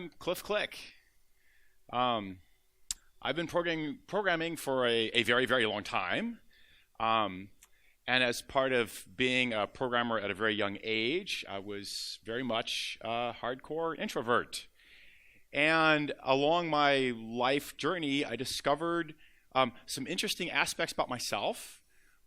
I'm Cliff Click. I've been programming for a very, very long time. And as part of being a programmer at a very young age, I was very much a hardcore introvert. And along my life journey, I discovered some interesting aspects about myself,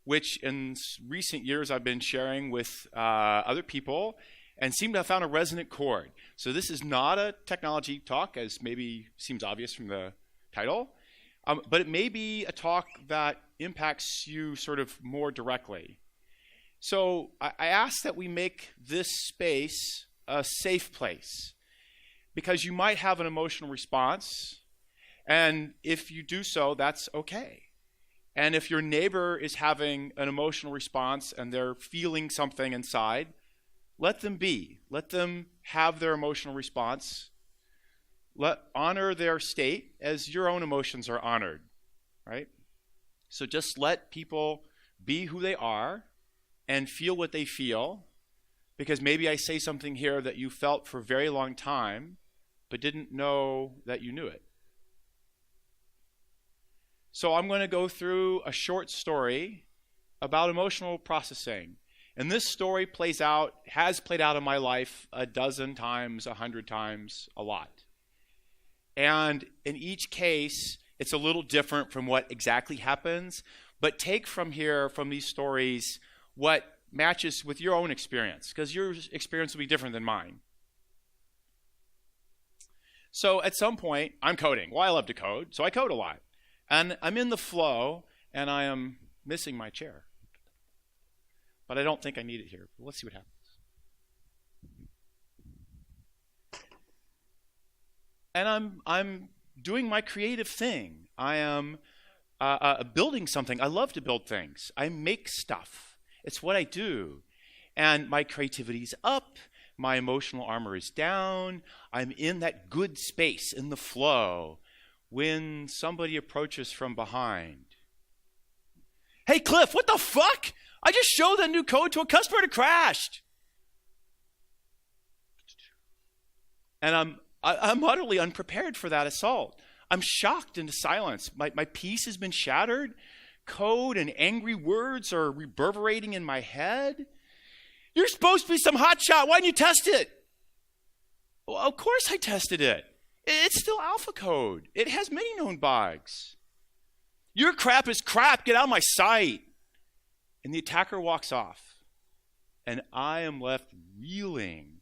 which in recent years I've been sharing with other people and seem to have found a resonant chord. So this is not a technology talk, as maybe seems obvious from the title, but it may be a talk that impacts you sort of more directly. So I ask that we make this space a safe place, because you might have an emotional response, and if you do so, that's okay. And if your neighbor is having an emotional response and they're feeling something inside, let them be. Let them have their emotional response. Honor their state as your own emotions are honored, right? So just let people be who they are and feel what they feel, because maybe I say something here that you felt for a very long time but didn't know that you knew it. So I'm going to go through a short story about emotional processing. And this story has played out in my life a dozen times, 100 times, a lot. And in each case, it's a little different from what exactly happens, but take from these stories, what matches with your own experience, because your experience will be different than mine. So at some point, I'm coding. Well, I love to code, so I code a lot. And I'm in the flow, and I am missing my chair. But I don't think I need it here. Let's see what happens. And I'm doing my creative thing. I am building something. I love to build things. I make stuff. It's what I do. And my creativity's up. My emotional armor is down. I'm in that good space, in the flow, when somebody approaches from behind. Hey, Cliff, what the fuck? I just showed that new code to a customer and it crashed. And I'm utterly unprepared for that assault. I'm shocked into silence. My peace has been shattered. Code and angry words are reverberating in my head. You're supposed to be some hotshot. Why didn't you test it? Well, of course I tested it. It's still alpha code. It has many known bugs. Your crap is crap. Get out of my sight. And the attacker walks off. And I am left reeling.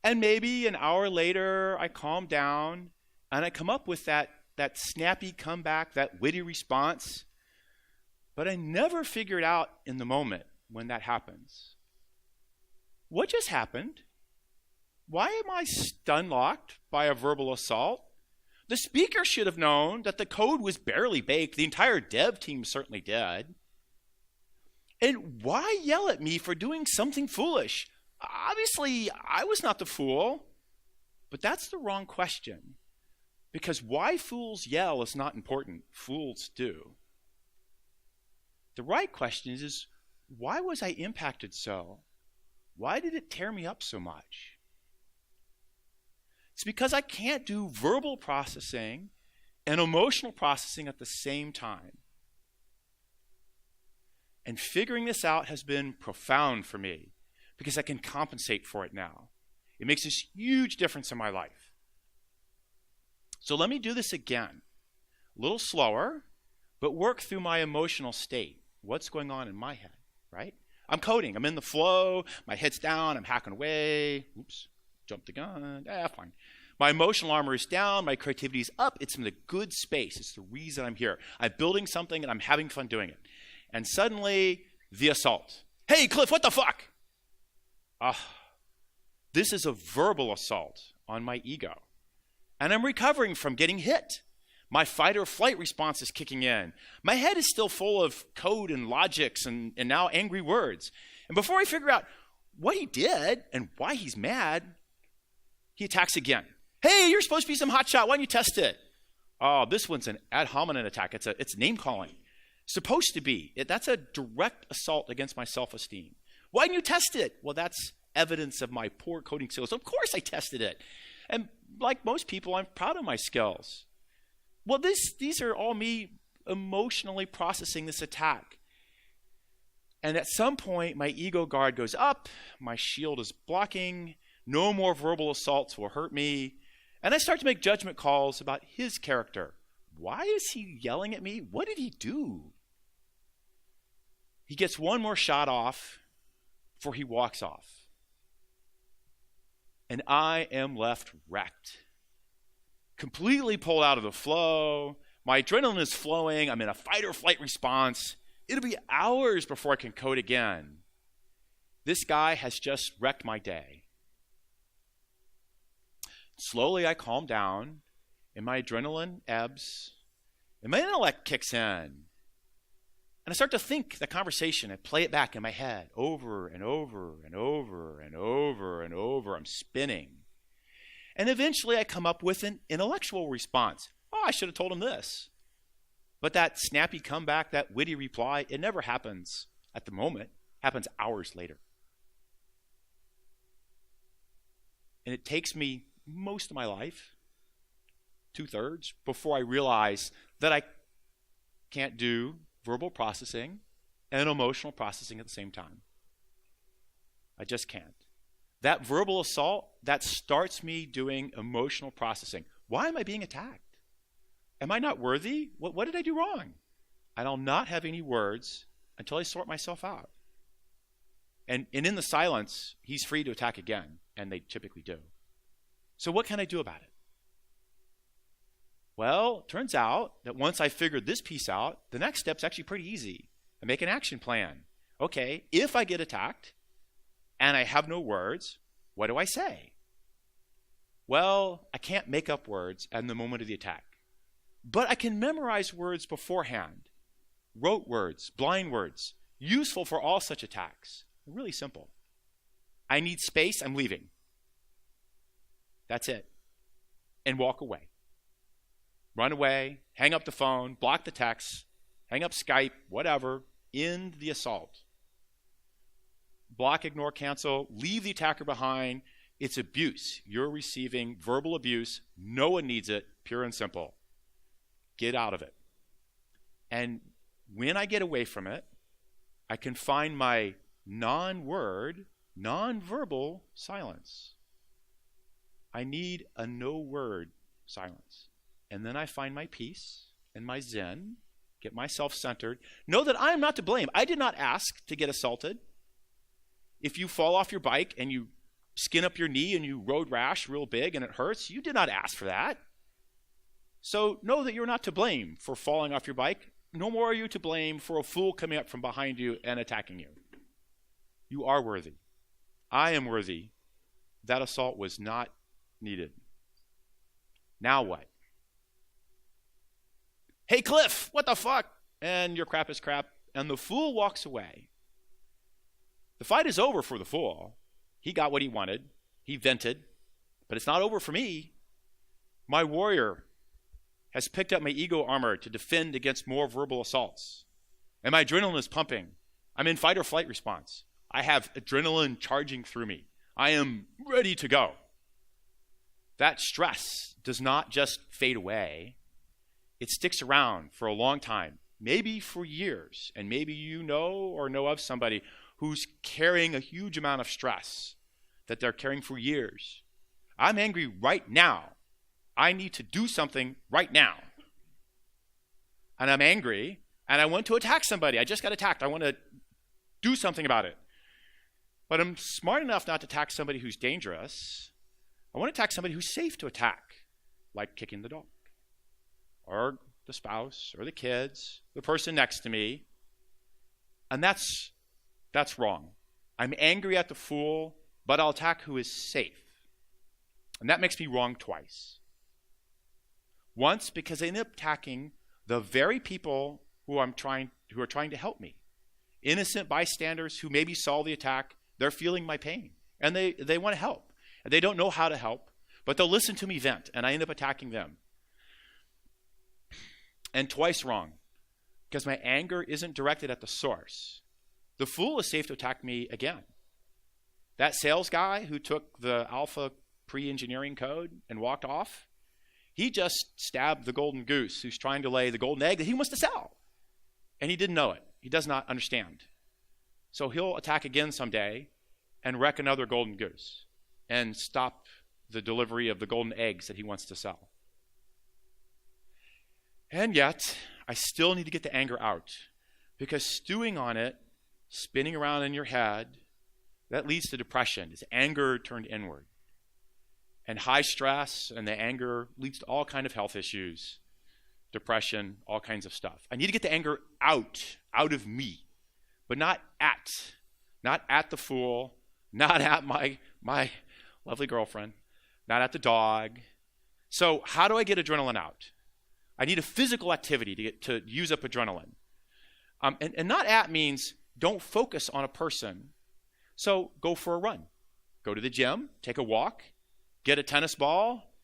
And maybe an hour later, I calm down and I come up with that snappy comeback, that witty response. But I never figure it out in the moment when that happens. What just happened? Why am I stun-locked by a verbal assault? The speaker should have known that the code was barely baked. The entire dev team certainly did. And why yell at me for doing something foolish? Obviously, I was not the fool. But that's the wrong question. Because why fools yell is not important. Fools do. The right question is why was I impacted so? Why did it tear me up so much? It's because I can't do verbal processing and emotional processing at the same time. And figuring this out has been profound for me because I can compensate for it now. It makes this huge difference in my life. So let me do this again. A little slower, but work through my emotional state. What's going on in my head, right? I'm coding. I'm in the flow. My head's down. I'm hacking away. Oops, jumped the gun. Fine. My emotional armor is down. My creativity is up. It's in the good space. It's the reason I'm here. I'm building something, and I'm having fun doing it. And suddenly, the assault. Hey, Cliff, what the fuck? This is a verbal assault on my ego. And I'm recovering from getting hit. My fight or flight response is kicking in. My head is still full of code and logics and now angry words. And before I figure out what he did and why he's mad, he attacks again. Hey, you're supposed to be some hotshot. Why don't you test it? Oh, this one's an ad hominem attack. It's name calling. Supposed to be. That's a direct assault against my self-esteem. Why didn't you test it? Well, that's evidence of my poor coding skills. Of course I tested it. And like most people, I'm proud of my skills. Well, these are all me emotionally processing this attack. And at some point, my ego guard goes up, my shield is blocking, no more verbal assaults will hurt me, and I start to make judgment calls about his character. Why is he yelling at me? What did he do? He gets one more shot off before he walks off. And I am left wrecked. Completely pulled out of the flow. My adrenaline is flowing. I'm in a fight or flight response. It'll be hours before I can code again. This guy has just wrecked my day. Slowly I calm down, and my adrenaline ebbs, and my intellect kicks in. And I start to think the conversation and play it back in my head over and over and over and over and over. I'm spinning. And eventually I come up with an intellectual response. Oh, I should have told him this. But that snappy comeback, that witty reply, it never happens at the moment. It happens hours later. And it takes me most of my life, 2/3, before I realize that I can't do verbal processing and emotional processing at the same time. I just can't. That verbal assault, that starts me doing emotional processing. Why am I being attacked? Am I not worthy? What did I do wrong? And I'll not have any words until I sort myself out. And in the silence, he's free to attack again, and they typically do. So what can I do about it? Well, it turns out that once I figured this piece out, the next step's actually pretty easy. I make an action plan. Okay, if I get attacked and I have no words, what do I say? Well, I can't make up words at the moment of the attack. But I can memorize words beforehand. Rote words, blind words, useful for all such attacks. Really simple. I need space, I'm leaving. That's it. And walk away. Run away, hang up the phone, block the text, hang up Skype, whatever, end the assault. Block, ignore, cancel, leave the attacker behind. It's abuse. You're receiving verbal abuse. No one needs it, pure and simple. Get out of it. And when I get away from it, I can find my non-word, non-verbal silence. I need a no-word silence. And then I find my peace and my zen, get myself centered. Know that I am not to blame. I did not ask to get assaulted. If you fall off your bike and you skin up your knee and you road rash real big and it hurts, you did not ask for that. So know that you're not to blame for falling off your bike. No more are you to blame for a fool coming up from behind you and attacking you. You are worthy. I am worthy. That assault was not needed. Now what? Hey, Cliff, what the fuck? And your crap is crap. And the fool walks away. The fight is over for the fool. He got what he wanted. He vented. But it's not over for me. My warrior has picked up my ego armor to defend against more verbal assaults. And my adrenaline is pumping. I'm in fight or flight response. I have adrenaline charging through me. I am ready to go. That stress does not just fade away. It sticks around for a long time, maybe for years. And maybe you know or know of somebody who's carrying a huge amount of stress that they're carrying for years. I'm angry right now. I need to do something right now. And I'm angry, and I want to attack somebody. I just got attacked. I want to do something about it. But I'm smart enough not to attack somebody who's dangerous. I want to attack somebody who's safe to attack, like kicking the dog, or the spouse, or the kids, the person next to me. And that's wrong. I'm angry at the fool, but I'll attack who is safe. And that makes me wrong twice. Once, because I end up attacking the very people who are trying to help me. Innocent bystanders who maybe saw the attack, they're feeling my pain, and they want to help. And they don't know how to help, but they'll listen to me vent, and I end up attacking them. And twice wrong, because my anger isn't directed at the source. The fool is safe to attack me again. That sales guy who took the alpha pre-engineering code and walked off. He just stabbed the golden goose who's trying to lay the golden egg that he wants to sell. And he didn't know it. He does not understand. So he'll attack again someday and wreck another golden goose and stop the delivery of the golden eggs that he wants to sell. And yet, I still need to get the anger out, because stewing on it, spinning around in your head, that leads to depression. It's anger turned inward. And high stress and the anger leads to all kinds of health issues, depression, all kinds of stuff. I need to get the anger out of me, but not at the fool, not at my lovely girlfriend, not at the dog. So how do I get adrenaline out? I need a physical activity to use up adrenaline. And not at means don't focus on a person. So go for a run. Go to the gym, take a walk, get a tennis ball,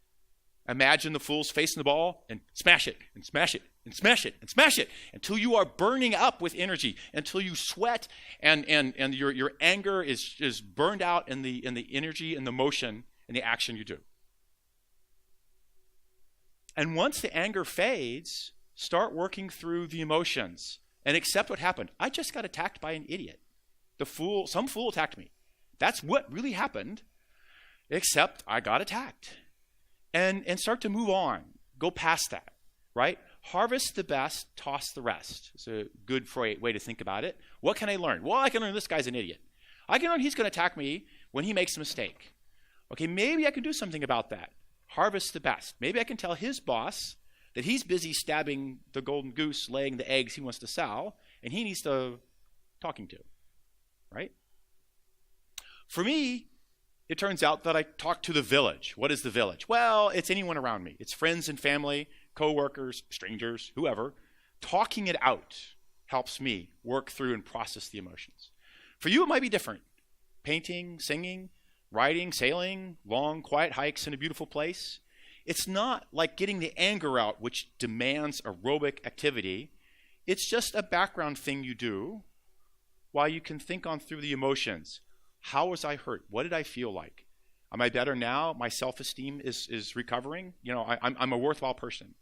imagine the fool's facing the ball, and smash it, and smash it, and smash it, and smash it, until you are burning up with energy, until you sweat, and your anger is burned out in the energy and the motion and the action you do. And once the anger fades, start working through the emotions and accept what happened. I just got attacked by an idiot. Some fool attacked me. That's what really happened, except I got attacked. And start to move on. Go past that, right? Harvest the best, toss the rest. It's a good way to think about it. What can I learn? Well, I can learn this guy's an idiot. I can learn he's going to attack me when he makes a mistake. Okay, maybe I can do something about that. Harvest the best. Maybe I can tell his boss that he's busy stabbing the golden goose, laying the eggs he wants to sell, and he needs to talking to, right? For me, it turns out that I talk to the village. What is the village? Well, it's anyone around me. It's friends and family, coworkers, strangers, whoever. Talking it out helps me work through and process the emotions. For you, it might be different. Painting, singing, riding, sailing, long, quiet hikes in a beautiful place. It's not like getting the anger out, which demands aerobic activity. It's just a background thing you do while you can think on through the emotions. How was I hurt? What did I feel like? Am I better now? My self-esteem is recovering. I'm a worthwhile person.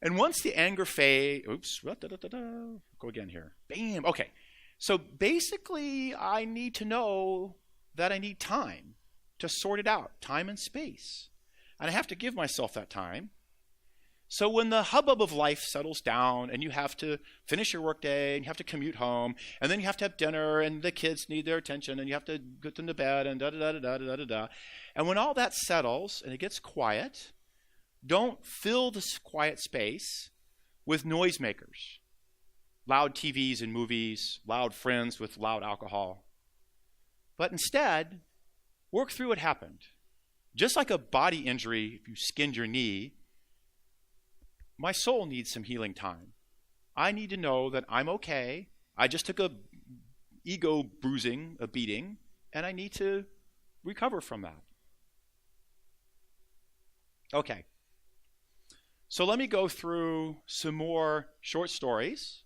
And once the anger fades, go again here. Bam. Okay. So basically, I need to know that I need time to sort it out, time and space. And I have to give myself that time. So when the hubbub of life settles down and you have to finish your workday and you have to commute home and then you have to have dinner and the kids need their attention and you have to get them to bed and da-da-da-da-da-da-da. And when all that settles and it gets quiet, don't fill this quiet space with noisemakers. Loud TVs and movies, loud friends with loud alcohol. But instead, work through what happened. Just like a body injury, if you skinned your knee, my soul needs some healing time. I need to know that I'm okay. I just took a ego bruising, a beating, and I need to recover from that. Okay. So let me go through some more short stories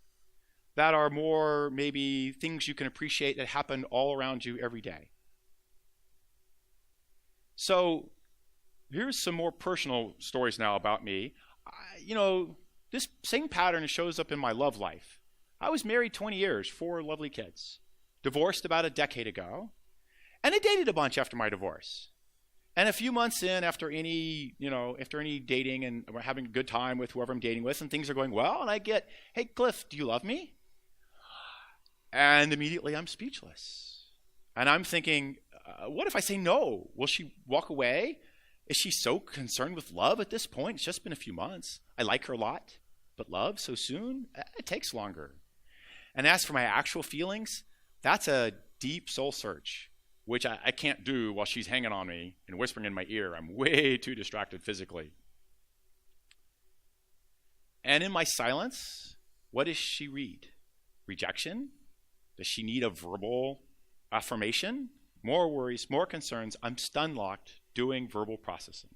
that are more maybe things you can appreciate that happen all around you every day. So here's some more personal stories now about me. This same pattern shows up in my love life. I was married 20 years, 4 lovely kids. Divorced about a decade ago. And I dated a bunch after my divorce. And a few months in, after any dating and we're having a good time with whoever I'm dating with and things are going well, and I get, hey, Cliff, do you love me? And immediately I'm speechless. And I'm thinking, what if I say no? Will she walk away? Is she so concerned with love at this point? It's just been a few months. I like her a lot, but love so soon? It takes longer. And as for my actual feelings, that's a deep soul search, which I can't do while she's hanging on me and whispering in my ear. I'm way too distracted physically. And in my silence, what does she read? Rejection? Does she need a verbal affirmation? More worries, more concerns. I'm stun locked doing verbal processing.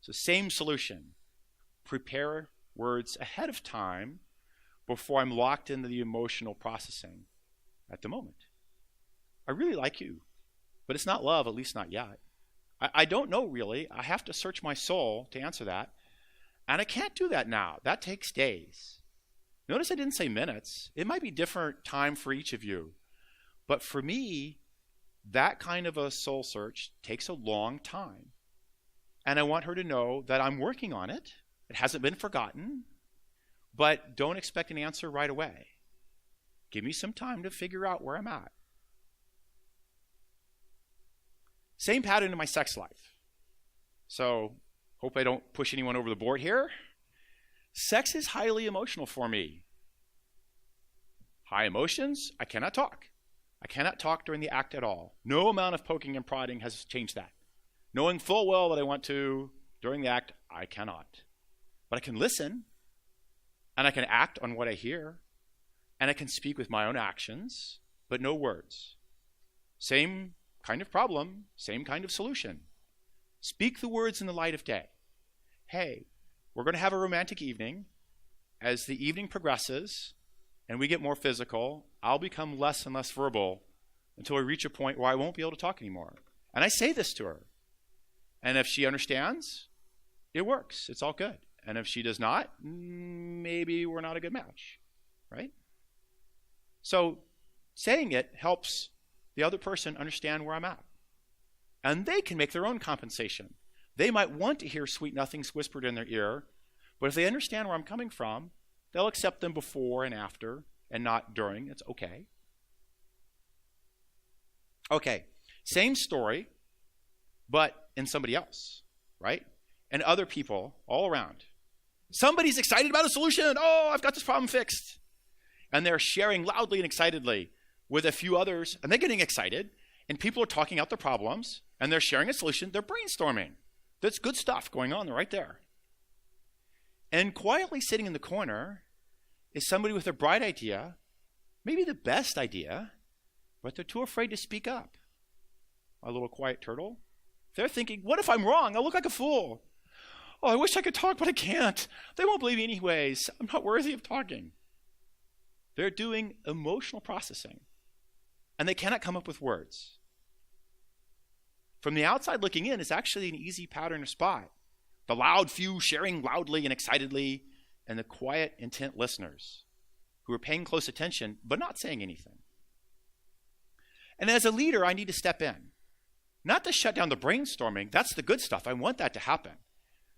So same solution. Prepare words ahead of time before I'm locked into the emotional processing at the moment. I really like you. but it's not love, at least not yet. I don't know really. I have to search my soul to answer that. And I can't do that now. That takes days. Notice I didn't say minutes. It might be different time for each of you. But for me, that kind of a soul search takes a long time. And I want her to know that I'm working on it. It hasn't been forgotten. But don't expect an answer right away. Give me some time to figure out where I'm at. Same pattern in my sex life. So, hope I don't push anyone over the board here. Sex is highly emotional for me. High emotions, I cannot talk. I cannot talk during the act at all. No amount of poking and prodding has changed that. Knowing full well that I want to during the act, I cannot. But I can listen, and I can act on what I hear, and I can speak with my own actions, but no words. Same kind of problem, same kind of solution. Speak the words in the light of day. Hey, we're going to have a romantic evening. As the evening progresses and we get more physical, I'll become less and less verbal until we reach a point where I won't be able to talk anymore. And I say this to her. And if she understands, it works. It's all good. And if she does not, maybe we're not a good match, right? So saying it helps the other person understand where I'm at. And they can make their own compensation. They might want to hear sweet nothings whispered in their ear, but if they understand where I'm coming from, they'll accept them before and after and not during. It's okay. Okay, same story, but in somebody else, right? And other people all around. Somebody's excited about a solution. Oh, I've got this problem fixed. And they're sharing loudly and excitedly with a few others, and they're getting excited, and people are talking out their problems, and they're sharing a solution. They're brainstorming. That's good stuff going on right there. And quietly sitting in the corner is somebody with a bright idea, maybe the best idea, but they're too afraid to speak up. A little quiet turtle. They're thinking, what if I'm wrong? I'll look like a fool. Oh, I wish I could talk, but I can't. They won't believe me anyways. I'm not worthy of talking. They're doing emotional processing, and they cannot come up with words. From the outside looking in, it's actually an easy pattern to spot. The loud few sharing loudly and excitedly, and the quiet, intent listeners who are paying close attention but not saying anything. And as a leader, I need to step in. Not to shut down the brainstorming. That's the good stuff. I want that to happen.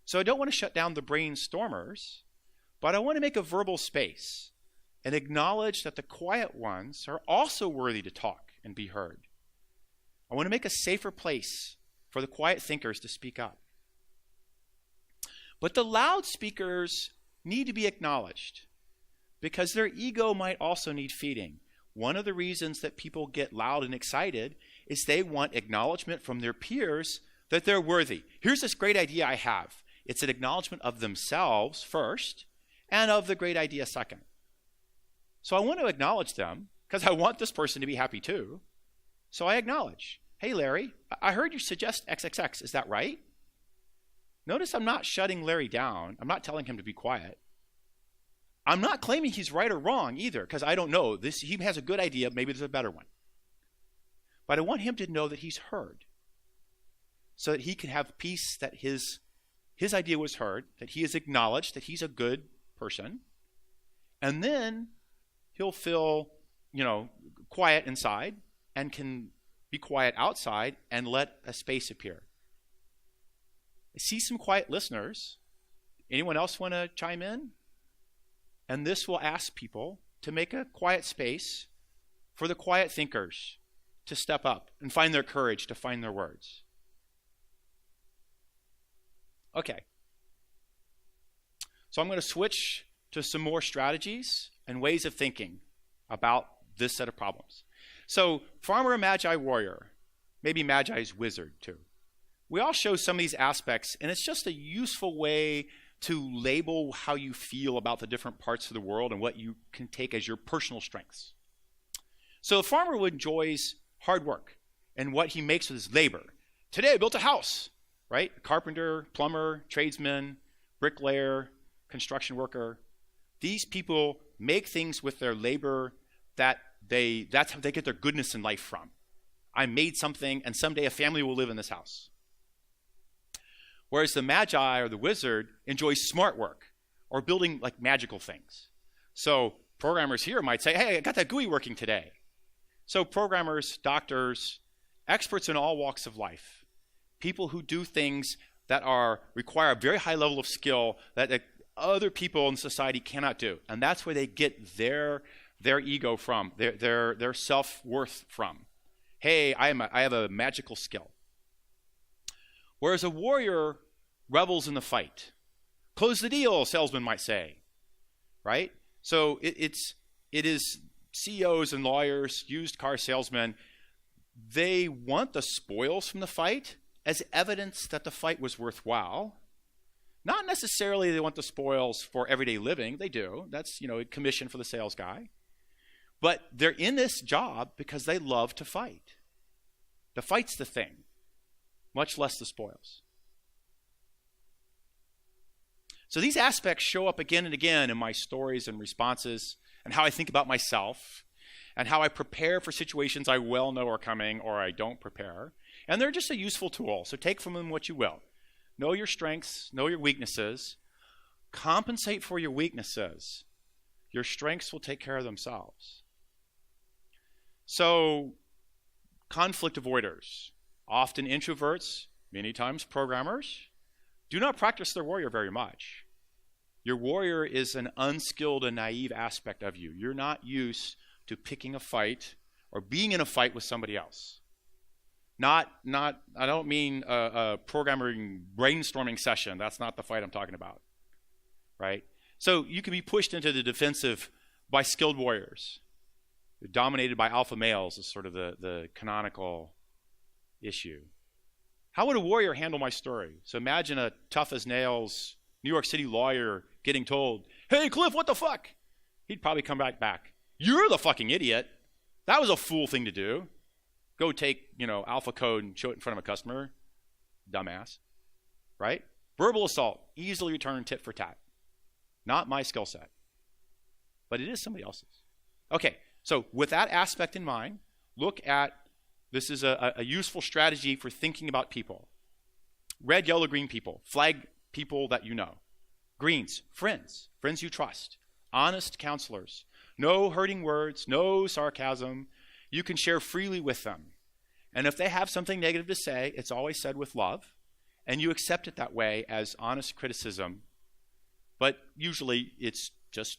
So I don't want to shut down the brainstormers, but I want to make a verbal space and acknowledge that the quiet ones are also worthy to talk and be heard. I want to make a safer place for the quiet thinkers to speak up. But the loud speakers need to be acknowledged because their ego might also need feeding. One of the reasons that people get loud and excited is they want acknowledgement from their peers that they're worthy. Here's this great idea I have. It's an acknowledgement of themselves first and of the great idea second. So I want to acknowledge them because I want this person to be happy too. So I acknowledge, hey Larry, I heard you suggest XXX, is that right? Notice I'm not shutting Larry down. I'm not telling him to be quiet. I'm not claiming he's right or wrong either because I don't know. He has a good idea, maybe there's a better one. But I want him to know that he's heard so that he can have peace that his idea was heard, that he is acknowledged, that he's a good person. And then he'll feel, quiet inside and can be quiet outside and let a space appear. I see some quiet listeners. Anyone else want to chime in? And this will ask people to make a quiet space for the quiet thinkers to step up and find their courage to find their words. Okay. So I'm going to switch to some more strategies and ways of thinking about this set of problems. So farmer, Magi, warrior, maybe Magi's wizard too. We all show some of these aspects, and it's just a useful way to label how you feel about the different parts of the world and what you can take as your personal strengths. So the farmer enjoys hard work and what he makes with his labor. Today I built a house, right? Carpenter, plumber, tradesman, bricklayer, construction worker. These people make things with their labor that's how they get their goodness in life from. I made something, and someday a family will live in this house. Whereas the Magi or the wizard enjoys smart work or building like magical things. So programmers here might say, hey, I got that GUI working today. So programmers, doctors, experts in all walks of life, people who do things that require a very high level of skill that other people in society cannot do. And that's where they get their ego from, their self-worth from. Hey, I have a magical skill. Whereas a warrior revels in the fight. Close the deal, salesman might say, right? So it is CEOs and lawyers, used car salesmen, they want the spoils from the fight as evidence that the fight was worthwhile. Not necessarily they want the spoils for everyday living. They do. That's, a commission for the sales guy. But they're in this job because they love to fight. The fight's the thing, much less the spoils. So these aspects show up again and again in my stories and responses and how I think about myself and how I prepare for situations I well know are coming or I don't prepare. And they're just a useful tool, so take from them what you will. Know your strengths, know your weaknesses, compensate for your weaknesses. Your strengths will take care of themselves. So, conflict avoiders, often introverts, many times programmers, do not practice their warrior very much. Your warrior is an unskilled and naive aspect of you. You're not used to picking a fight or being in a fight with somebody else. I don't mean a programming brainstorming session. That's not the fight I'm talking about, right? So you can be pushed into the defensive by skilled warriors. They're dominated by alpha males is sort of the canonical issue. How would a warrior handle my story? So imagine a tough as nails New York City lawyer getting told, hey, Cliff, what the fuck? He'd probably come back. You're the fucking idiot. That was a fool thing to do. Go take, alpha code and show it in front of a customer. Dumbass. Right? Verbal assault. Easily returned tit for tat. Not my skill set. But it is somebody else's. Okay, so with that aspect in mind, look at, this is a useful strategy for thinking about people. Red, yellow, green people. Flag people that you know. Greens, friends you trust. Honest counselors. No hurting words, no sarcasm. You can share freely with them. And if they have something negative to say, it's always said with love. And you accept it that way as honest criticism. But usually it's just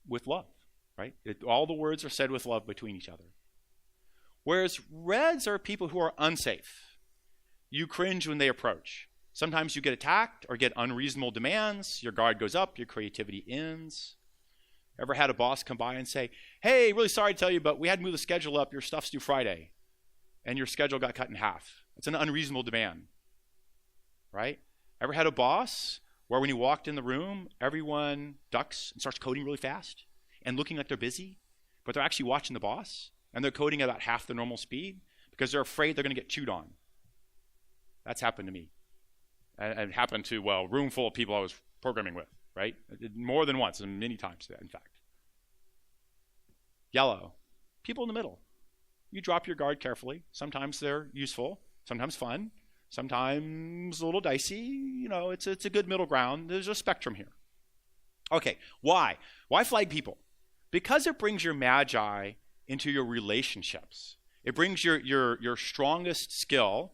with love, right? All the words are said with love between each other. Whereas reds are people who are unsafe. You cringe when they approach. Sometimes you get attacked or get unreasonable demands. Your guard goes up, your creativity ends. Ever had a boss come by and say, hey, really sorry to tell you, but we had to move the schedule up. Your stuff's due Friday. And your schedule got cut in half. It's an unreasonable demand, right? Ever had a boss where when you walked in the room, everyone ducks and starts coding really fast and looking like they're busy, but they're actually watching the boss and they're coding at about half the normal speed because they're afraid they're going to get chewed on. That's happened to me. And it happened to, a room full of people I was programming with, right? More than once, and many times, in fact. Yellow, people in the middle. You drop your guard carefully. Sometimes they're useful, sometimes fun, sometimes a little dicey. It's a good middle ground. There's a spectrum here. Okay, why? Why flag people? Because it brings your Magi into your relationships. It brings your strongest skill,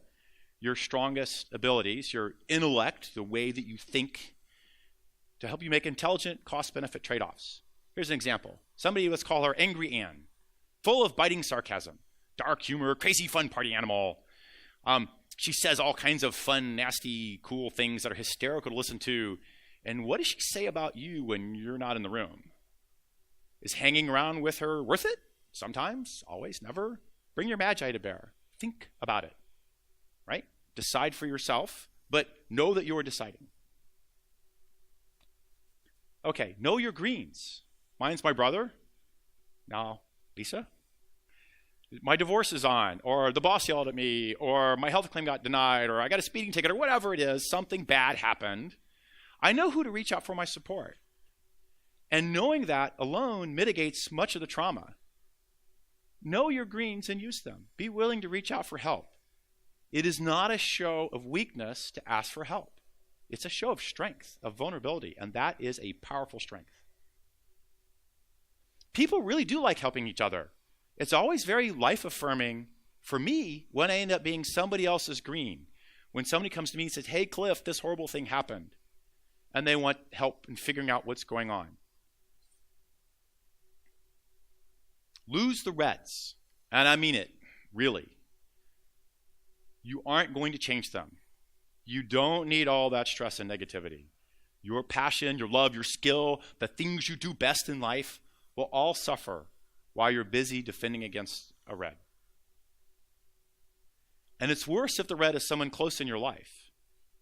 your strongest abilities, your intellect, the way that you think, to help you make intelligent cost-benefit trade-offs. Here's an example. Somebody, let's call her Angry Ann, full of biting sarcasm, dark humor, crazy fun party animal. She says all kinds of fun, nasty, cool things that are hysterical to listen to. And what does she say about you when you're not in the room? Is hanging around with her worth it? Sometimes, always, never. Bring your Magi to bear. Think about it, right? Decide for yourself, but know that you are deciding. Okay, know your greens. Mine's my brother. Now, Lisa. My divorce is on, or the boss yelled at me, or my health claim got denied, or I got a speeding ticket, or whatever it is, something bad happened. I know who to reach out for my support. And knowing that alone mitigates much of the trauma. Know your greens and use them. Be willing to reach out for help. It is not a show of weakness to ask for help. It's a show of strength, of vulnerability, and that is a powerful strength. People really do like helping each other. It's always very life-affirming for me when I end up being somebody else's green. When somebody comes to me and says, hey, Cliff, this horrible thing happened, and they want help in figuring out what's going on. Lose the Retts, and I mean it, really. You aren't going to change them. You don't need all that stress and negativity. Your passion, your love, your skill, the things you do best in life will all suffer while you're busy defending against a Rett. And it's worse if the Rett is someone close in your life,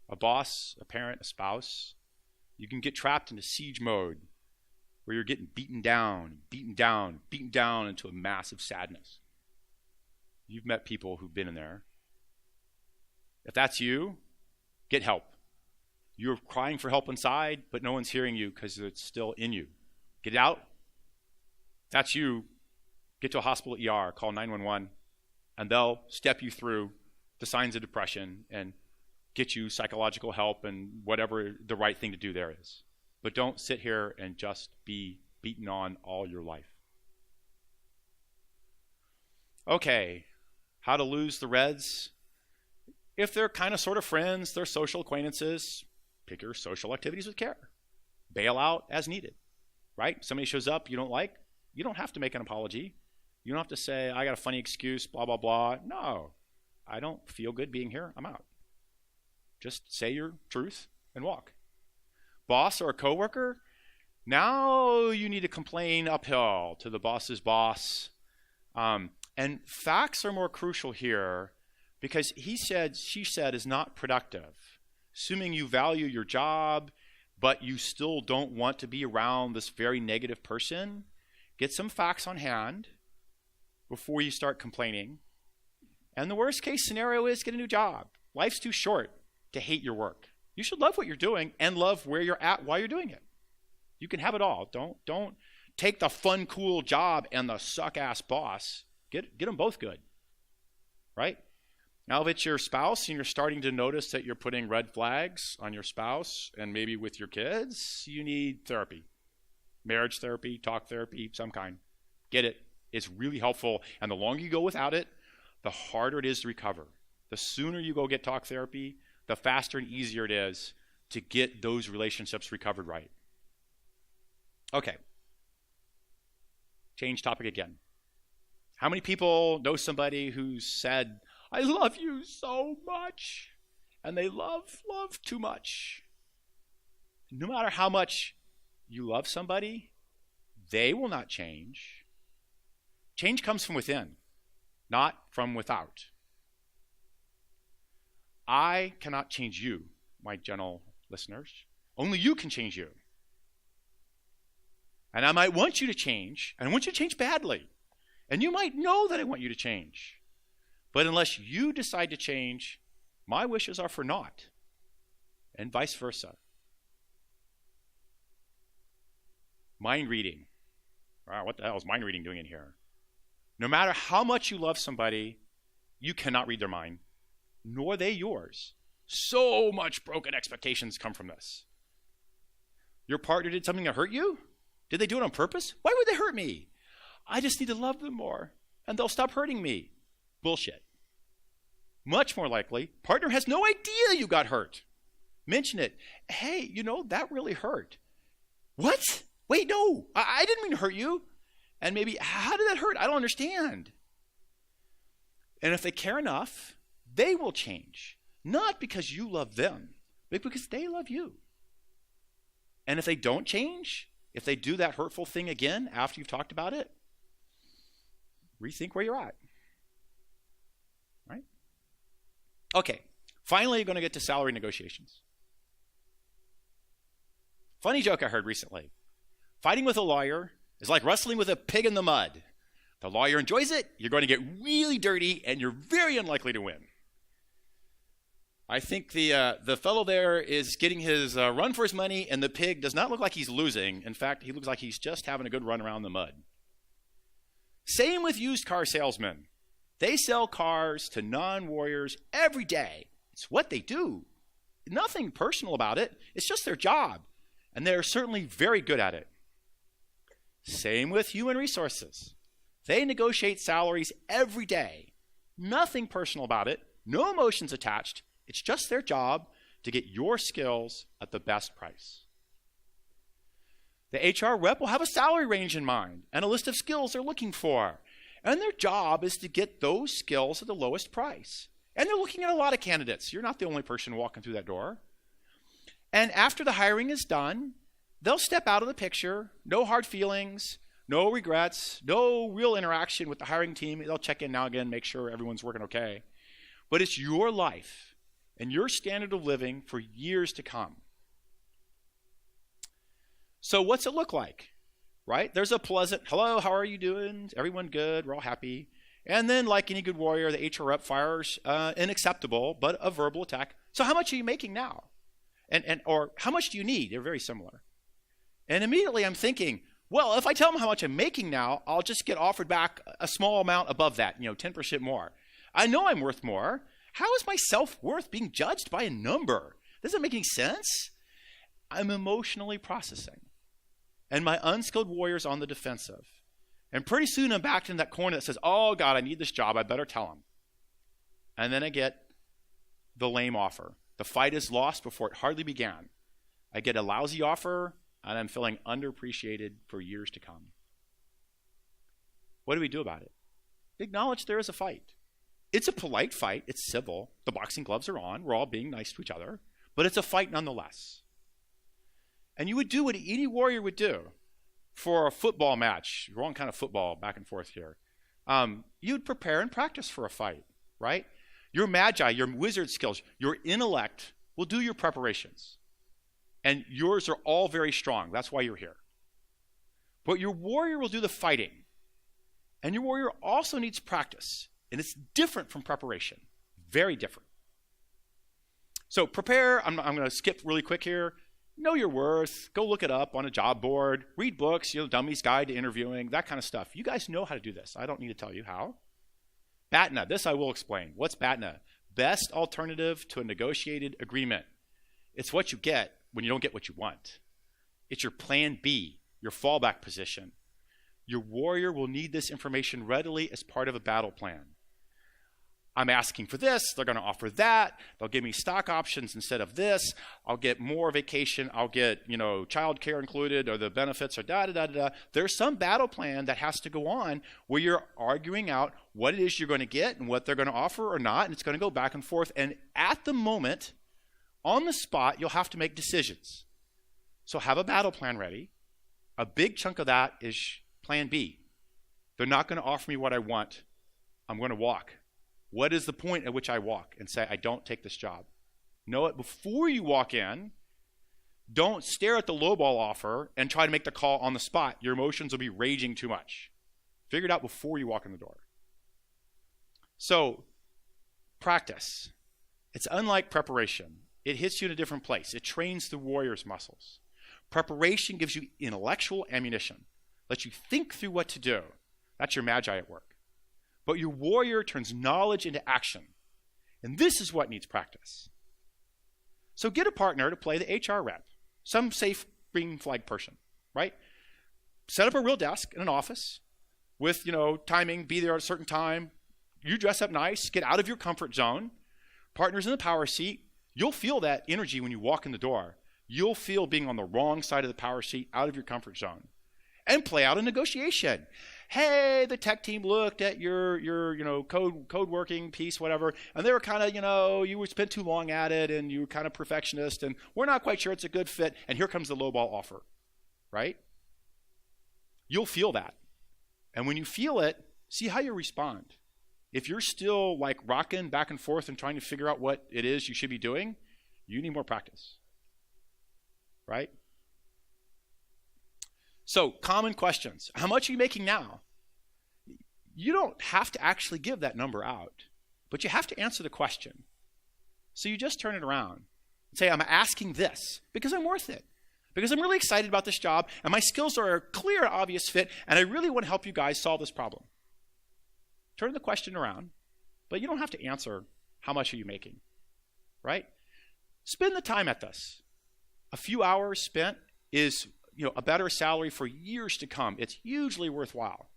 a boss, a parent, a spouse. You can get trapped into siege mode where you're getting beaten down into a massive sadness. You've met people who've been in there. If that's you, get help. You're crying for help inside, but no one's hearing you because it's still in you. Get it out. If that's you, get to a hospital ER, call 911, and they'll step you through the signs of depression and get you psychological help and whatever the right thing to do there is. But don't sit here and just be beaten on all your life. Okay, how to lose the Reds. If they're kind of sort of friends, they're social acquaintances, pick your social activities with care. Bail out as needed, right? Somebody shows up you don't like, you don't have to make an apology. You don't have to say, I got a funny excuse, blah, blah, blah. No, I don't feel good being here, I'm out. Just say your truth and walk. Boss or a coworker, now you need to complain uphill to the boss's boss. And facts are more crucial here because he said, she said is not productive. Assuming you value your job, but you still don't want to be around this very negative person, get some facts on hand before you start complaining. And the worst case scenario is get a new job. Life's too short to hate your work. You should love what you're doing and love where you're at while you're doing it. You can have it all. Don't take the fun, cool job and the suck-ass boss. Get them both good, right? Now, if it's your spouse and you're starting to notice that you're putting red flags on your spouse and maybe with your kids, you need therapy. Marriage therapy, talk therapy, some kind. Get it. It's really helpful. And the longer you go without it, the harder it is to recover. The sooner you go get talk therapy, the faster and easier it is to get those relationships recovered right. Okay. Change topic again. How many people know somebody who said, I love you so much, and they love too much? No matter how much you love somebody, they will not change. Change comes from within, not from without. I cannot change you, my gentle listeners. Only you can change you. And I might want you to change, and I want you to change badly. And you might know that I want you to change. But unless you decide to change, my wishes are for naught, and vice versa. Mind reading. Wow, what the hell is mind reading doing in here? No matter how much you love somebody, you cannot read their mind, nor they yours. So much broken expectations come from this. Your partner did something that hurt you? Did they do it on purpose? Why would they hurt me? I just need to love them more, and they'll stop hurting me. Bullshit. Much more likely, partner has no idea you got hurt. Mention it. Hey, that really hurt. What? Wait, no, I didn't mean to hurt you. And maybe, how did that hurt? I don't understand. And if they care enough, they will change. Not because you love them, but because they love you. And if they don't change, if they do that hurtful thing again after you've talked about it, rethink where you're at. Right? Okay, finally you're going to get to salary negotiations. Funny joke I heard recently. Fighting with a lawyer is like wrestling with a pig in the mud. The lawyer enjoys it, you're going to get really dirty, and you're very unlikely to win. I think the fellow there is getting his run for his money, and the pig does not look like he's losing. In fact, he looks like he's just having a good run around the mud. Same with used car salesmen. They sell cars to non-warriors every day. It's what they do. Nothing personal about it. It's just their job. And they're certainly very good at it. Same with human resources. They negotiate salaries every day. Nothing personal about it. No emotions attached. It's just their job to get your skills at the best price. The HR rep will have a salary range in mind and a list of skills they're looking for. And their job is to get those skills at the lowest price. And they're looking at a lot of candidates. You're not the only person walking through that door. And after the hiring is done, they'll step out of the picture. No hard feelings, no regrets, no real interaction with the hiring team. They'll check in now and again, make sure everyone's working okay. But it's your life and your standard of living for years to come. So what's it look like, right? There's a pleasant, hello, how are you doing? Everyone good? We're all happy. And then like any good warrior, the HR rep fires an acceptable but a verbal attack. So how much are you making now? Or how much do you need? They're very similar. And immediately I'm thinking, well, if I tell them how much I'm making now, I'll just get offered back a small amount above that, 10% more. I know I'm worth more. How is my self-worth being judged by a number? Does it make any sense? I'm emotionally processing. And my unskilled warrior's on the defensive. And pretty soon I'm back in that corner that says, oh God, I need this job. I better tell him. And then I get the lame offer. The fight is lost before it hardly began. I get a lousy offer, and I'm feeling underappreciated for years to come. What do we do about it? Acknowledge there is a fight. It's a polite fight. It's civil. The boxing gloves are on. We're all being nice to each other. But it's a fight nonetheless. And you would do what any warrior would do for a football match. Wrong kind of football, back and forth here. You'd prepare and practice for a fight, right? Your Magi, your wizard skills, your intellect will do your preparations. And yours are all very strong. That's why you're here. But your warrior will do the fighting. And your warrior also needs practice. And it's different from preparation. Very different. So prepare. I'm going to skip really quick here. Know your worth. Go look it up on a job board. Read books, Dummy's Guide to Interviewing, that kind of stuff. You guys know how to do this. I don't need to tell you how. BATNA, this I will explain. What's BATNA? Best alternative to a negotiated agreement. It's what you get when you don't get what you want. It's your plan B, your fallback position. Your warrior will need this information readily as part of a battle plan. I'm asking for this, they're going to offer that, they'll give me stock options instead of this, I'll get more vacation, I'll get, child care included, or the benefits, or da-da-da-da-da. There's some battle plan that has to go on where you're arguing out what it is you're going to get and what they're going to offer or not, and it's going to go back and forth. And at the moment, on the spot, you'll have to make decisions. So have a battle plan ready. A big chunk of that is plan B. They're not going to offer me what I want. I'm going to walk. What is the point at which I walk and say, I don't take this job? Know it before you walk in. Don't stare at the lowball offer and try to make the call on the spot. Your emotions will be raging too much. Figure it out before you walk in the door. So, practice. It's unlike preparation. It hits you in a different place. It trains the warrior's muscles. Preparation gives you intellectual ammunition, lets you think through what to do. That's your Magi at work. But your warrior turns knowledge into action. And this is what needs practice. So get a partner to play the HR rep, some safe green flag person, right? Set up a real desk in an office with, timing, be there at a certain time. You dress up nice, get out of your comfort zone. Partner's in the power seat. You'll feel that energy when you walk in the door. You'll feel being on the wrong side of the power seat, out of your comfort zone. And play out a negotiation. Hey, the tech team looked at your code working piece, whatever, and they were kind of, you spent too long at it, and you were kind of perfectionist, and we're not quite sure it's a good fit, and here comes the lowball offer, right? You'll feel that. And when you feel it, see how you respond. If you're still rocking back and forth and trying to figure out what it is you should be doing, you need more practice, right? So, common questions. How much are you making now? You don't have to actually give that number out, but you have to answer the question. So you just turn it around and say, I'm asking this because I'm worth it, because I'm really excited about this job, and my skills are a clear, obvious fit, and I really want to help you guys solve this problem. turn the question around, but you don't have to answer how much are you making, right? Spend the time at this. A few hours spent is a better salary for years to come. It's hugely worthwhile.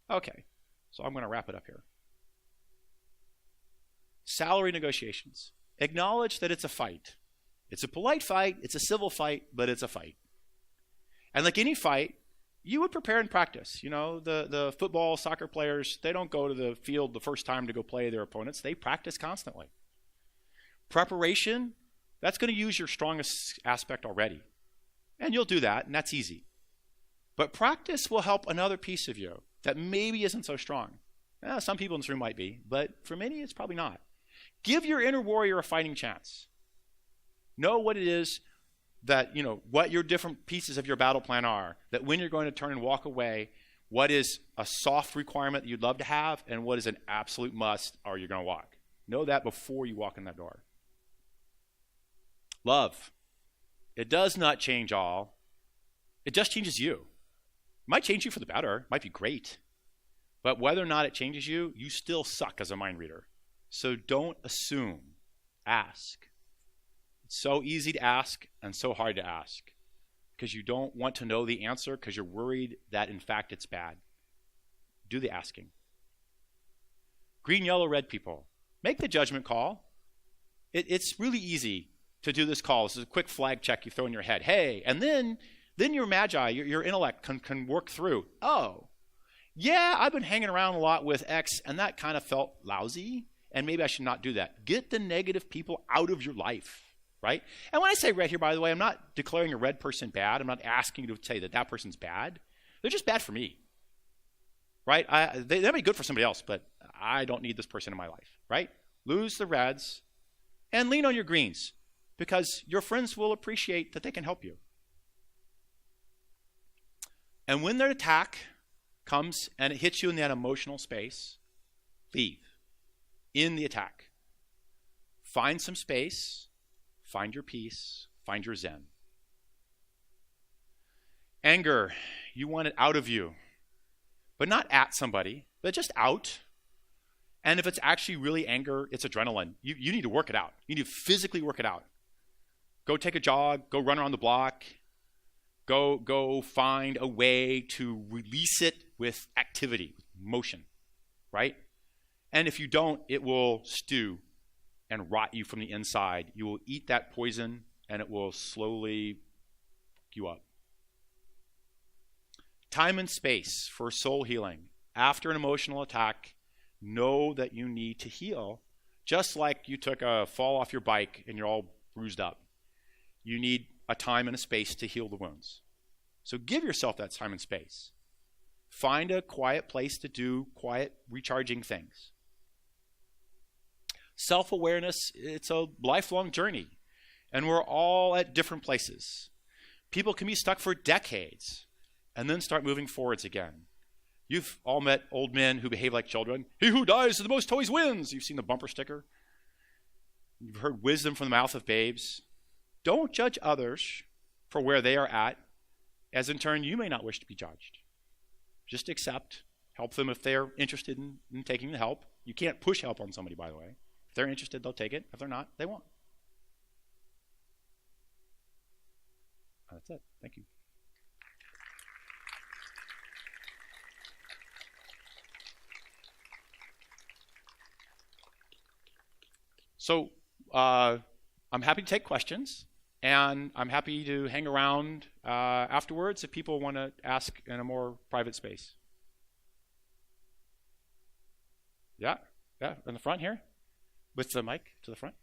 Okay, so I'm going to wrap it up here. Salary negotiations. Acknowledge that it's a fight. It's a polite fight, it's a civil fight, but it's a fight. And like any fight, you would prepare and practice. The football, soccer players, they don't go to the field the first time to go play their opponents. They practice constantly. Preparation, that's going to use your strongest aspect already. And you'll do that, and that's easy. But practice will help another piece of you that maybe isn't so strong. Some people in this room might be, but for many, it's probably not. Give your inner warrior a fighting chance. Know what it is that, what your different pieces of your battle plan are, that when you're going to turn and walk away, what is a soft requirement that you'd love to have, and what is an absolute must, or you're going to walk. Know that before you walk in that door. Love. It does not change all. It just changes you. It might change you for the better. It might be great. But whether or not it changes you, you still suck as a mind reader. So don't assume. Ask. It's so easy to ask and so hard to ask because you don't want to know the answer because you're worried that, in fact, it's bad. Do the asking. Green, yellow, red people. Make the judgment call. It's really easy to do this call. This is a quick flag check you throw in your head. Hey, and then your Magi, your intellect can work through. Oh, yeah, I've been hanging around a lot with X, and that kind of felt lousy, and maybe I should not do that. Get the negative people out of your life. Right? And when I say red here, by the way, I'm not declaring a red person bad. I'm not asking you to say that person's bad. They're just bad for me. Right? They'll be good for somebody else, but I don't need this person in my life. Right? Lose the reds and lean on your greens because your friends will appreciate that they can help you. And when their attack comes and it hits you in that emotional space, leave in the attack. Find some space. Find your peace, find your zen. Anger, you want it out of you, but not at somebody, but just out. And if it's actually really anger, it's adrenaline. You need to work it out. You need to physically work it out. Go take a jog, go run around the block, go find a way to release it with activity, with motion, right? And if you don't, it will stew and rot you from the inside. You will eat that poison and it will slowly fuck you up. Time and space for soul healing. After an emotional attack, know that you need to heal. Just like you took a fall off your bike and you're all bruised up. You need a time and a space to heal the wounds. So give yourself that time and space. Find a quiet place to do quiet, recharging things. Self-awareness, it's a lifelong journey, and we're all at different places. People can be stuck for decades and then start moving forwards again. You've all met old men who behave like children. He who dies with the most toys wins. You've seen the bumper sticker. You've heard wisdom from the mouth of babes. Don't judge others for where they are at, as in turn you may not wish to be judged. Just accept, help them if they're interested in taking the help. You can't push help on somebody, by the way. If they're interested, they'll take it. If they're not, they won't. That's it. Thank you. So I'm happy to take questions, and I'm happy to hang around afterwards if people want to ask in a more private space. Yeah, in the front here. With the mic to the front.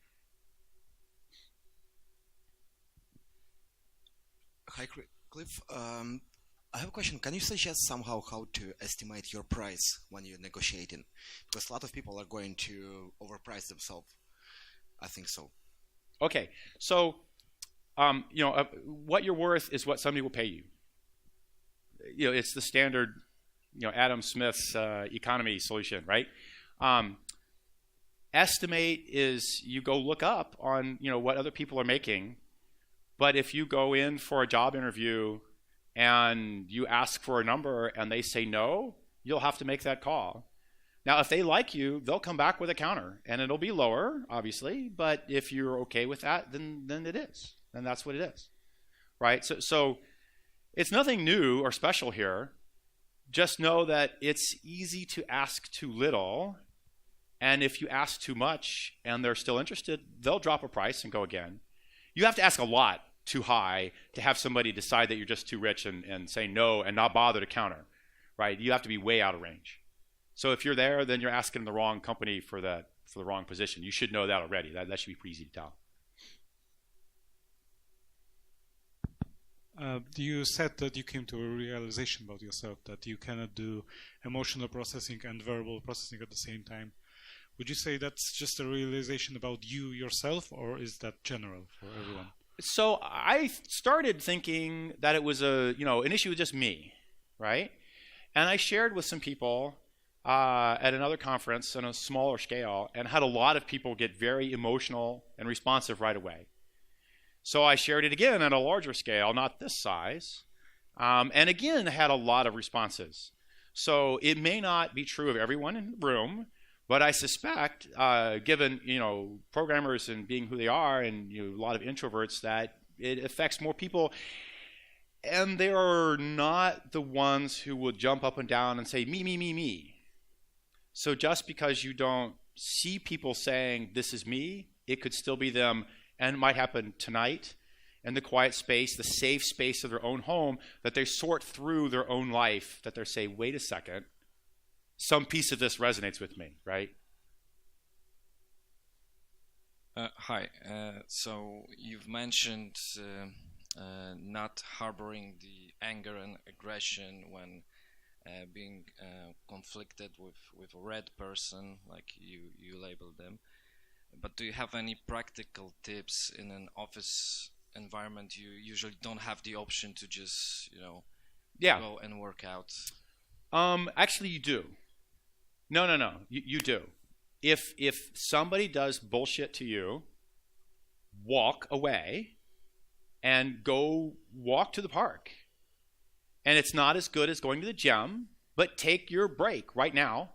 Hi, Cliff. I have a question. Can you suggest somehow how to estimate your price when you're negotiating? Because a lot of people are going to overprice themselves. I think so. Okay. So, what you're worth is what somebody will pay you. It's the standard, Adam Smith's economy solution, right? Estimate is you go look up on what other people are making, but if you go in for a job interview and you ask for a number and they say no, you'll have to make that call. Now, if they like you, they'll come back with a counter, and it'll be lower, obviously. But if you're okay with that, then it is, and that's what it is, right? So it's nothing new or special here. Just know that it's easy to ask too little, and if you ask too much and they're still interested, they'll drop a price and go again. You have to ask a lot too high to have somebody decide that you're just too rich and say no and not bother to counter, right? You have to be way out of range. So if you're there, then you're asking the wrong company for the wrong position. You should know that already. That should be pretty easy to tell. You said that you came to a realization about yourself that you cannot do emotional processing and verbal processing at the same time. Would you say that's just a realization about you yourself, or is that general for everyone? So I started thinking that it was an issue with just me, right? And I shared with some people at another conference on a smaller scale, and had a lot of people get very emotional and responsive right away. So I shared it again at a larger scale, not this size, and again had a lot of responses. So it may not be true of everyone in the room, but I suspect, given programmers and being who they are, and a lot of introverts, that it affects more people. And they are not the ones who will jump up and down and say me, me, me, me. So just because you don't see people saying this is me, it could still be them. And it might happen tonight in the quiet space, the safe space of their own home, that they sort through their own life, that they say, wait a second, some piece of this resonates with me, right? Hi. So you've mentioned not harboring the anger and aggression when being conflicted with a red person, like you label them. But do you have any practical tips in an office environment? You usually don't have the option to just, go and work out. Actually, you do. No. You do. If somebody does bullshit to you, walk away and go walk to the park. And it's not as good as going to the gym, but take your break right now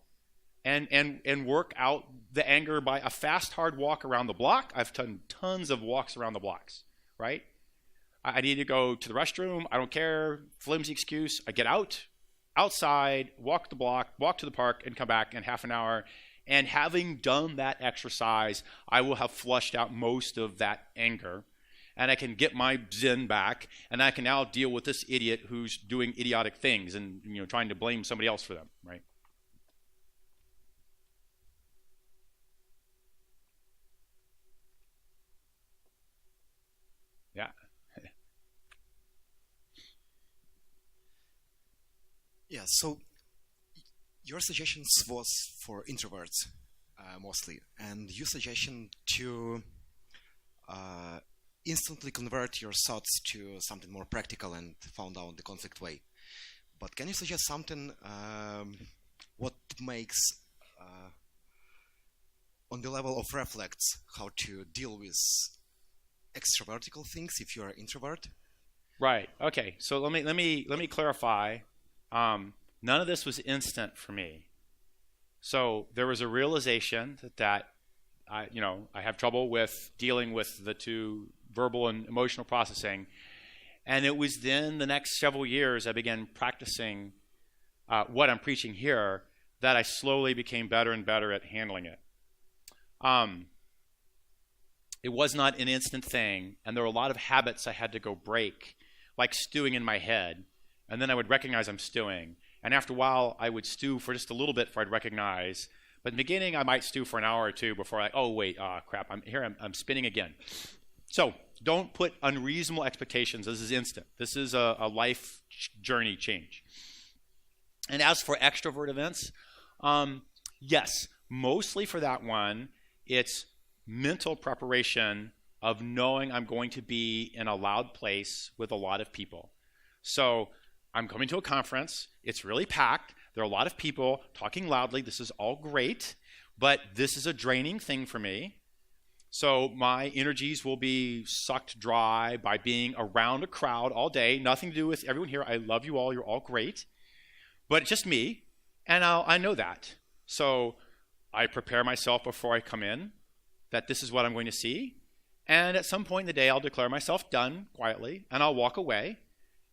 and work out the anger by a fast, hard walk around the block. I've done tons of walks around the blocks, right? I need to go to the restroom. I don't care. Flimsy excuse. I get outside, walk the block, walk to the park, and come back in half an hour. And having done that exercise, I will have flushed out most of that anger. And I can get my zen back, and I can now deal with this idiot who's doing idiotic things and trying to blame somebody else for them, right? Yeah. Yeah, so your suggestions was for introverts mostly, and your suggestion to instantly convert your thoughts to something more practical and found out the conflict way. But can you suggest something what makes on the level of reflex how to deal with extrovertical things if you are an introvert? Right. Okay. So let me clarify. None of this was instant for me. So there was a realization that I have trouble with dealing with the two, verbal and emotional processing. And it was then the next several years I began practicing what I'm preaching here, that I slowly became better and better at handling it. It was not an instant thing, and there were a lot of habits I had to go break, like stewing in my head, and then I would recognize I'm stewing. And after a while, I would stew for just a little bit before I'd recognize. But in the beginning, I might stew for an hour or two before crap, I'm spinning again. So don't put unreasonable expectations. This is instant. This is a life journey change. And as for extrovert events, yes, mostly for that one, it's mental preparation of knowing I'm going to be in a loud place with a lot of people. So I'm coming to a conference. It's really packed. There are a lot of people talking loudly. This is all great, but this is a draining thing for me. So my energies will be sucked dry by being around a crowd all day. Nothing to do with everyone here. I love you all. You're all great. But it's just me. And I know that. So I prepare myself before I come in that this is what I'm going to see. And at some point in the day, I'll declare myself done quietly, and I'll walk away,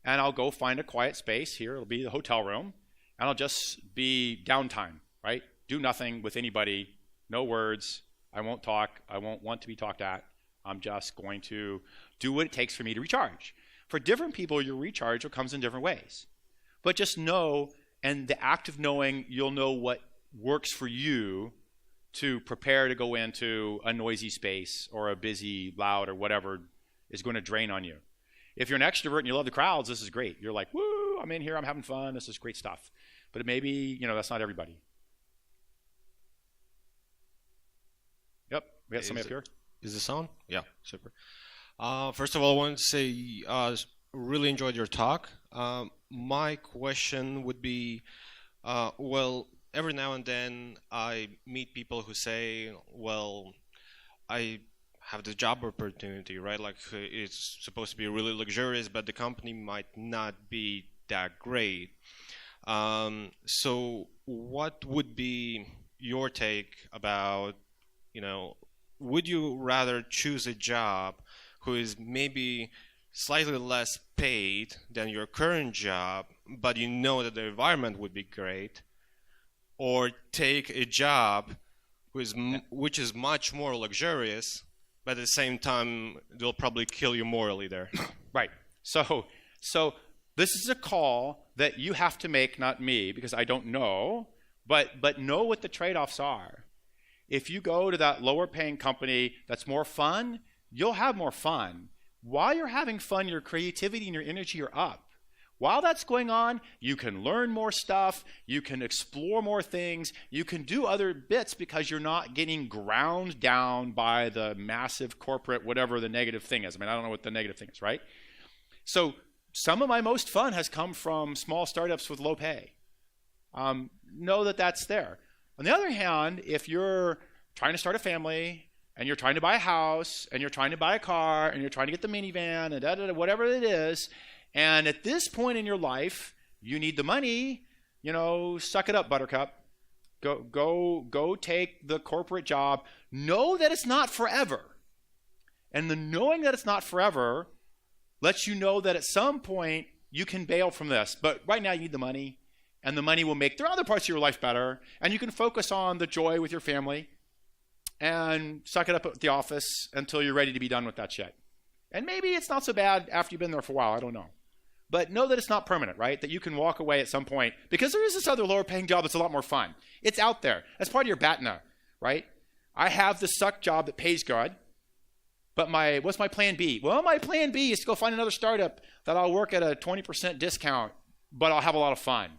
and I'll go find a quiet space. Here, it'll be the hotel room, and I'll just be downtime, right? Do nothing with anybody, no words. I won't talk. I won't want to be talked at. I'm just going to do what it takes for me to recharge. For different people, your recharge comes in different ways. But just know, and the act of knowing, you'll know what works for you to prepare to go into a noisy space or a busy, loud, or whatever is going to drain on you. If you're an extrovert and you love the crowds, this is great. You're like, woo, I'm in here, I'm having fun, this is great stuff. But maybe, that's not everybody. Yep, we got somebody up here. Is this on? Yeah, super. First of all, I want to say really enjoyed your talk. My question would be, every now and then I meet people who say, well, I have the job opportunity, right? Like it's supposed to be really luxurious, but the company might not be that great. So what would be your take about, would you rather choose a job who is maybe slightly less paid than your current job, but you know that the environment would be great, or take a job which is much more luxurious, but at the same time they'll probably kill you morally there? Right. So this is a call that you have to make, not me, because I don't know, but know what the trade-offs are. If you go to that lower paying company that's more fun, you'll have more fun. While you're having fun, your creativity and your energy are up. While that's going on, you can learn more stuff, you can explore more things, you can do other bits because you're not getting ground down by the massive corporate whatever the negative thing is. I mean, I don't know what the negative thing is, right? So some of my most fun has come from small startups with low pay. Know that that's there. On the other hand, if you're trying to start a family and you're trying to buy a house and you're trying to buy a car and you're trying to get the minivan and whatever it is, and at this point in your life, you need the money, suck it up, buttercup. Go take the corporate job. Know that it's not forever. And the knowing that it's not forever lets you know that at some point you can bail from this. But right now you need the money. And the money will make the other parts of your life better. And you can focus on the joy with your family and suck it up at the office until you're ready to be done with that shit. And maybe it's not so bad after you've been there for a while. I don't know. But know that it's not permanent, right? That you can walk away at some point because there is this other lower paying job that's a lot more fun. It's out there. That's part of your BATNA, right? I have this suck job that pays good. But what's my plan B? Well, my plan B is to go find another startup that I'll work at a 20% discount, but I'll have a lot of fun.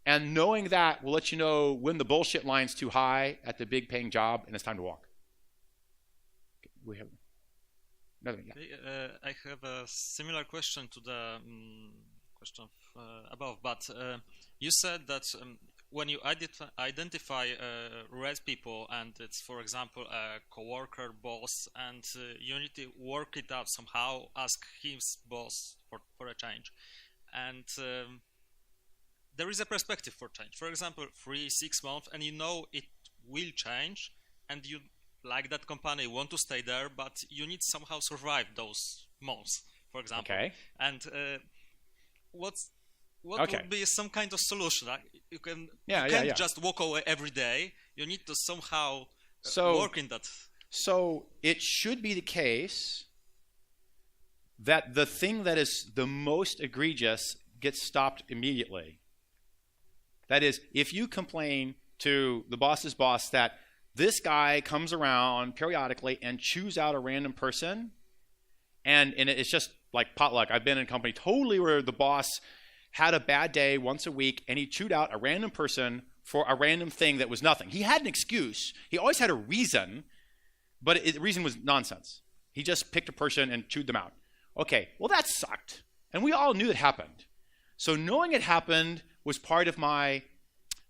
And knowing that will let you know when the bullshit line's too high at the big paying job and it's time to walk. We have another one, yeah. I have a similar question to the question above, but you said that when you identify red people, and it's, for example, a coworker, boss, and you need to work it out somehow, ask his boss for a change. And there is a perspective for change. For example, 3-6 months, and it will change, and you like that company, want to stay there, but you need to somehow survive those months, for example. Okay. And what would be some kind of solution? You can't just walk away every day. You need to somehow work in that. So it should be the case that the thing that is the most egregious gets stopped immediately. That is, if you complain to the boss's boss that this guy comes around periodically and chews out a random person, and it's just like potluck. I've been in a company totally where the boss had a bad day once a week, and he chewed out a random person for a random thing that was nothing. He had an excuse. He always had a reason, but the reason was nonsense. He just picked a person and chewed them out. Okay, well, that sucked. And we all knew it happened. So knowing it happened was part of my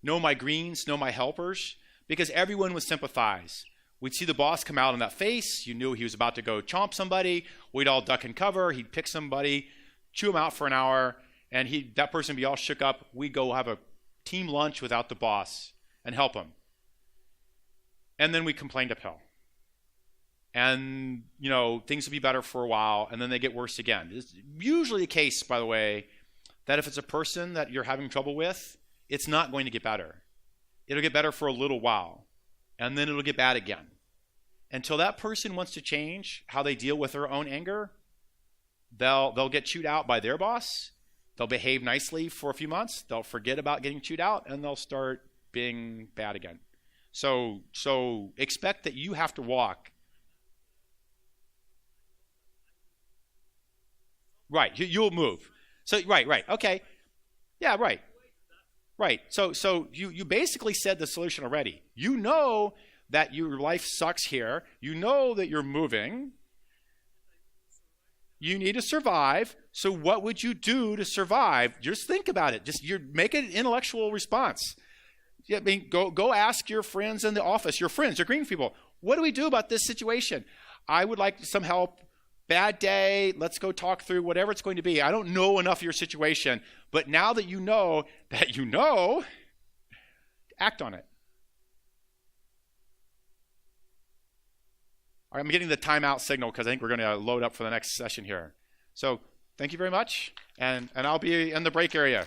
know my greens, know my helpers, because everyone would sympathize. We'd see the boss come out on that face. You knew he was about to go chomp somebody. We'd all duck and cover. He'd pick somebody, chew him out for an hour, and that person would be all shook up. We'd go have a team lunch without the boss and help him. And then we complained uphill. And, things will be better for a while, and then they get worse again. It's usually the case, by the way, that if it's a person that you're having trouble with, it's not going to get better. It'll get better for a little while, and then it'll get bad again. Until that person wants to change how they deal with their own anger, they'll get chewed out by their boss. They'll behave nicely for a few months. They'll forget about getting chewed out, and they'll start being bad again. So expect that you have to walk. Right, you'll move. So right, okay, yeah, right. So you basically said the solution already. You know that your life sucks here. You know that you're moving. You need to survive. So what would you do to survive? Just think about it. Just make an intellectual response. I mean, go ask your friends in the office, your friends, your green people. What do we do about this situation? I would like some help. Bad day, let's go talk through whatever it's going to be. I don't know enough of your situation, but now that you know, act on it. All right, I'm getting the timeout signal because I think we're going to load up for the next session here. So thank you very much, and I'll be in the break area.